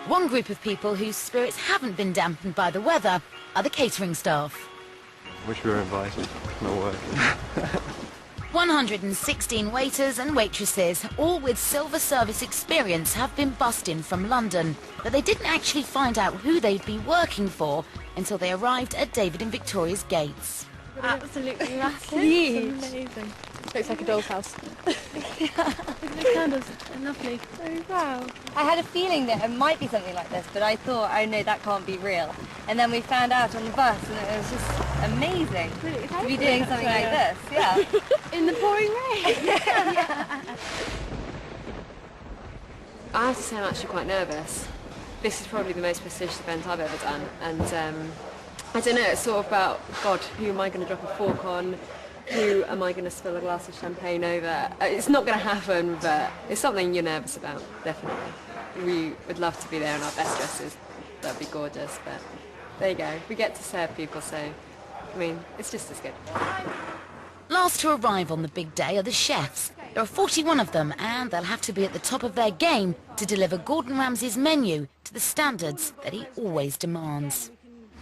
One group of people whose spirits haven't been dampened by the weather are the catering staff. Wish we were invited. Not working. 116 waiters and waitresses, all with silver service experience, have been bussed in from London. But they didn't actually find out who they'd be working for until they arrived at David and Victoria's gates. Absolutely massive. Huge. It's amazing. Looks like a doll's house. The candles are lovely. Oh, wow. I had a feeling that it might be something like this, but I thought, oh no, that can't be real. And then we found out on the bus, and it was just amazing to be doing something like this. Yeah. In the pouring rain. I have to say I'm actually quite nervous. This is probably the most prestigious event I've ever done, and I don't know, it's sort of about, God, who am I going to drop a fork on? Who am I going to spill a glass of champagne over? It's not going to happen, but it's something you're nervous about, definitely. We would love to be there in our best dresses. That'd be gorgeous, but there you go. We get to serve people, so, I mean, it's just as good. Last to arrive on the big day are the chefs. There are 41 of them, and they'll have to be at the top of their game to deliver Gordon Ramsay's menu to the standards that he always demands.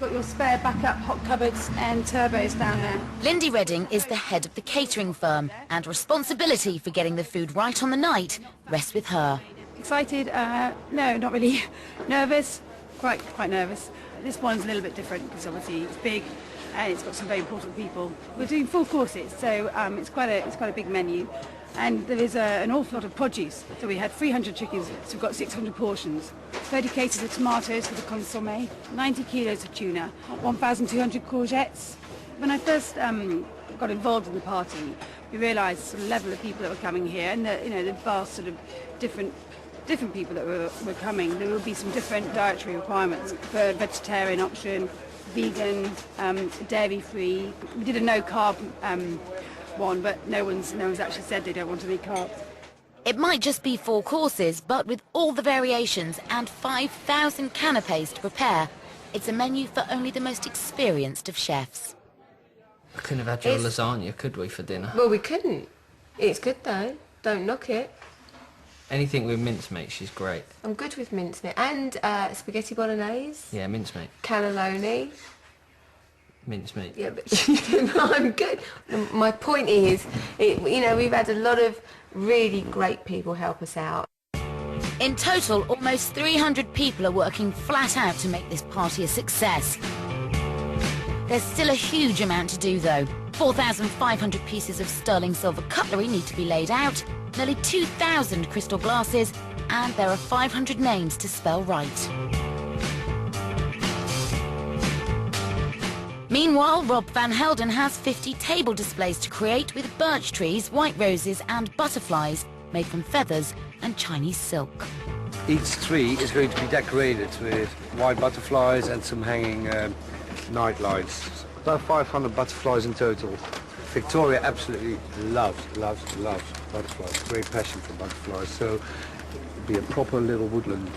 Got your spare backup hot cupboards and turbos down there. Lindy Redding is the head of the catering firm, and responsibility for getting the food right on the night rests with her. Excited? No, not really. Nervous? Quite nervous. This one's a little bit different because obviously it's big and it's got some very important people. We're doing 4 courses, so it's quite a big menu. And there is an awful lot of produce. So we had 300 chickens, so we've got 600 portions. 30 cases of tomatoes for the consommé, 90 kilos of tuna, 1,200 courgettes. When I first got involved in the party, we realised the sort of level of people that were coming here, and the vast sort of different people that were coming. There would be some different dietary requirements for vegetarian option, vegan, dairy-free. We did a no-carb one, but no one's actually said they don't want any carbs. It might just be 4 courses, but with all the variations and 5,000 canapés to prepare, it's a menu for only the most experienced of chefs. We couldn't have had your lasagna, could we, for dinner? Well, we couldn't. It's good, though. Don't knock it. Anything with mincemeat, she's great. I'm good with mincemeat. And spaghetti bolognese. Yeah, mincemeat. Cannelloni. Mincemeat. Yeah, but I'm good. My point is, we've had a lot of really great people help us out. In total, almost 300 people are working flat out to make this party a success. There's still a huge amount to do, though. 4,500 pieces of sterling silver cutlery need to be laid out, nearly 2,000 crystal glasses, and there are 500 names to spell right. Meanwhile, Rob Van Helden has 50 table displays to create with birch trees, white roses and butterflies made from feathers and Chinese silk. Each tree is going to be decorated with white butterflies and some hanging night lights. About 500 butterflies in total. Victoria absolutely loves butterflies. Great passion for butterflies, so it'll be a proper little woodland.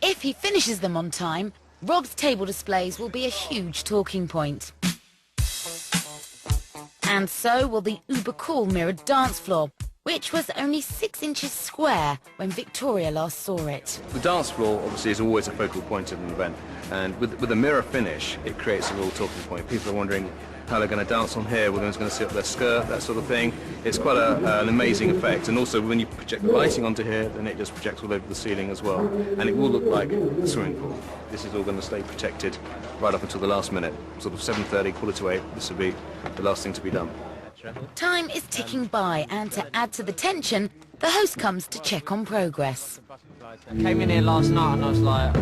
If he finishes them on time, Rob's table displays will be a huge talking point. And so will the uber-cool mirrored dance floor, which was only 6 inches square when Victoria last saw it. The dance floor obviously is always a focal point of an event, and with a mirror finish it creates a real talking point. People are wondering how they're going to dance on here, whether one's going to sit up their skirt, that sort of thing. It's quite an amazing effect, and also when you project the lighting onto here, then it just projects all over the ceiling as well, and it will look like a swimming pool. This is all going to stay protected right up until the last minute, sort of 7:30, 7:45. This will be the last thing to be done. Time is ticking by, and to add to the tension, the host comes to check on progress. I came in here last night and I was like,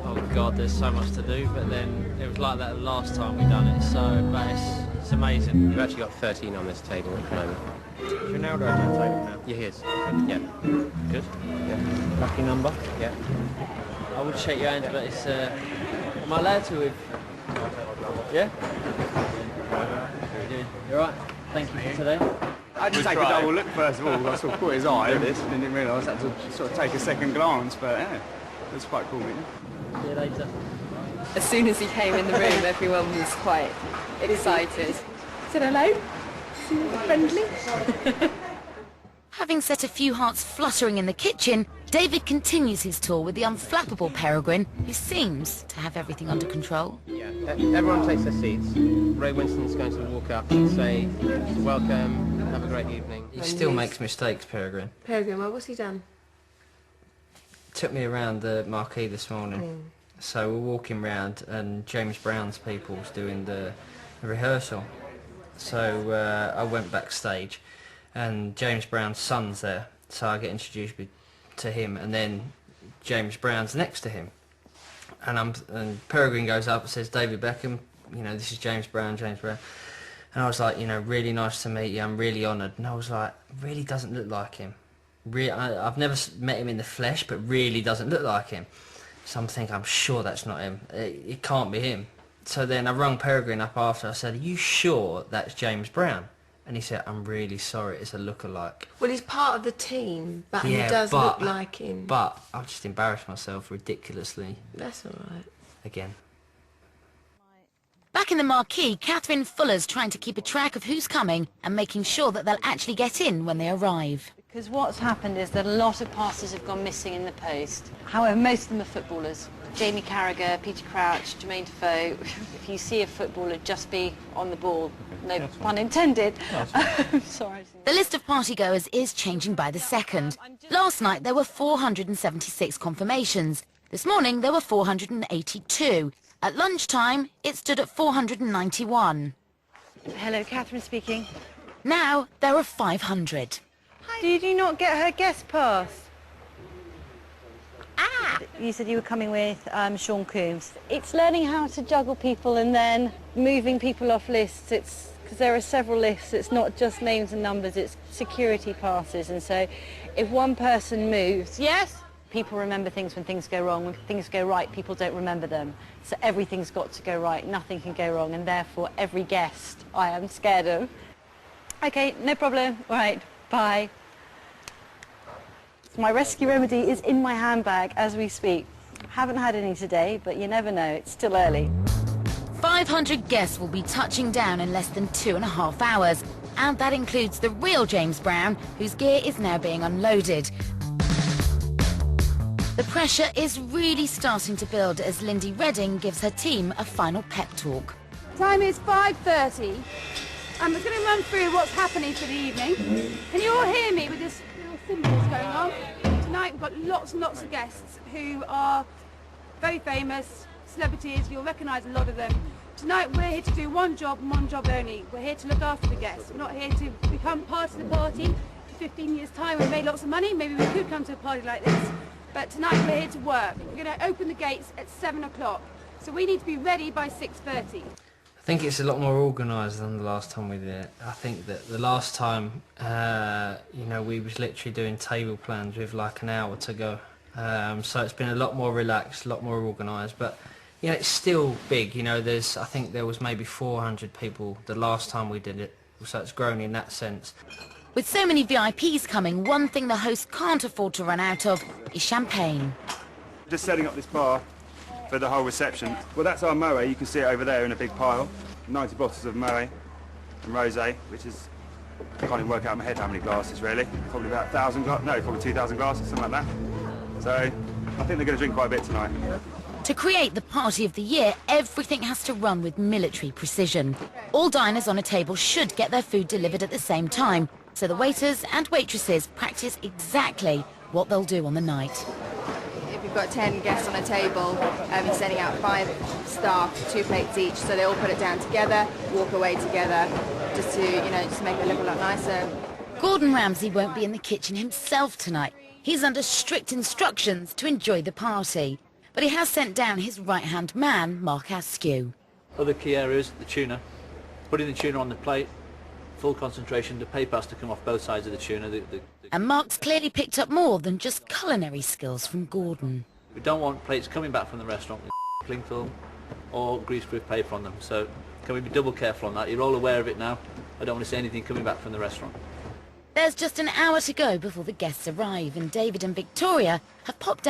oh God, there's so much to do, but then it was like that the last time we done it, so but it's amazing. We've actually got 13 on this table at the moment. Is Ronaldo on that table now? Yeah, he is. Yeah. Good? Yeah. Lucky number? Yeah. I would shake your hand, but it's, am I allowed to with? Yeah? You alright? Thank you for today. I just take a double look first of all. I sort of caught his eye and didn't realise I had to sort of take a second glance, but yeah, it was quite cool meeting. See you later. As soon as he came in the room, everyone was quite excited. Said hello. Friendly. Having set a few hearts fluttering in the kitchen, David continues his tour with the unflappable Peregrine, who seems to have everything under control. Yeah, everyone takes their seats. Ray Winston's going to walk up and say, welcome, have a great evening. He still makes mistakes, Peregrine. Peregrine, well, what's he done? Took me around the marquee this morning. So we're walking round and James Brown's people was doing the rehearsal. So I went backstage and James Brown's son's there. So I get introduced to him, and then James Brown's next to him. And Peregrine goes up and says, David Beckham, you know, this is James Brown. And I was like, you know, really nice to meet you, I'm really honoured. And I was like, really doesn't look like him. I've never met him in the flesh, but really doesn't look like him. So I'm thinking, I'm sure that's not him. It can't be him. So then I rung Peregrine up after. I said, are you sure that's James Brown? And he said, I'm really sorry, it's a look-alike. Well, he's part of the team, but Yeah, he does but- look like him. But I've just embarrassed myself ridiculously That's all right. again. Back in the marquee, Catherine Fuller's trying to keep a track of who's coming and making sure that they'll actually get in when they arrive. Because what's happened is that a lot of passes have gone missing in the post. However, most of them are footballers. Jamie Carragher, Peter Crouch, Jermaine Defoe. If you see a footballer, just be on the ball. No pun intended. Sorry. The list of partygoers is changing by the second. Last night there were 476 confirmations. This morning there were 482. At lunchtime it stood at 491. Hello, Catherine speaking. Now there are 500. Did you not get her guest pass? You said you were coming with Sean Coombs. It's learning how to juggle people and then moving people off lists. It's because there are several lists. It's not just names and numbers, it's security passes. And so if one person moves, yes, people remember things when things go wrong. When things go right, people don't remember them. So everything's got to go right, nothing can go wrong, and therefore every guest I am scared of. Okay, no problem. All right, bye. My rescue remedy is in my handbag as we speak. Haven't had any today, but you never know, it's still early. 500 guests will be touching down in less than 2.5 hours. And that includes the real James Brown, whose gear is now being unloaded. The pressure is really starting to build as Lindy Redding gives her team a final pep talk. Time is 5:30. I'm just going to run through what's happening for the evening. Can you all hear me with this little symbols going on? Tonight we've got lots and lots of guests who are very famous, celebrities. You'll recognise a lot of them. Tonight we're here to do one job and one job only. We're here to look after the guests. We're not here to become part of the party. In 15 years' time we've made lots of money. Maybe we could come to a party like this. But tonight we're here to work. We're going to open the gates at 7 o'clock. So we need to be ready by 6:30. I think it's a lot more organised than the last time we did it. I think that the last time, you know, we was literally doing table plans with like an hour to go. So it's been a lot more relaxed, a lot more organised. But, you know, it's still big. You know, I think there was maybe 400 people the last time we did it. So it's grown in that sense. With so many VIPs coming, one thing the host can't afford to run out of is champagne. Just setting up this bar for the whole reception. Well, that's our Moët. You can see it over there in a big pile. 90 bottles of Moët and Rosé, which is, I can't even work out in my head how many glasses really. Probably about 1,000 glasses, no, probably 2,000 glasses, something like that. So I think they're going to drink quite a bit tonight. To create the party of the year, everything has to run with military precision. All diners on a table should get their food delivered at the same time, so the waiters and waitresses practice exactly what they'll do on the night. If you've got 10 guests on a table, you're sending out 5 staff, 2 plates each, so they all put it down together, walk away together, just to, you know, just make it look a lot nicer. Gordon Ramsay won't be in the kitchen himself tonight. He's under strict instructions to enjoy the party. But he has sent down his right-hand man, Mark Askew. Other key areas, the tuna. Putting the tuna on the plate, full concentration, the paper has to come off both sides of the tuna. And Mark's clearly picked up more than just culinary skills from Gordon. We don't want plates coming back from the restaurant with cling film or greaseproof paper on them, so can we be double careful on that? You're all aware of it now. I don't want to see anything coming back from the restaurant. There's just an hour to go before the guests arrive, and David and Victoria have popped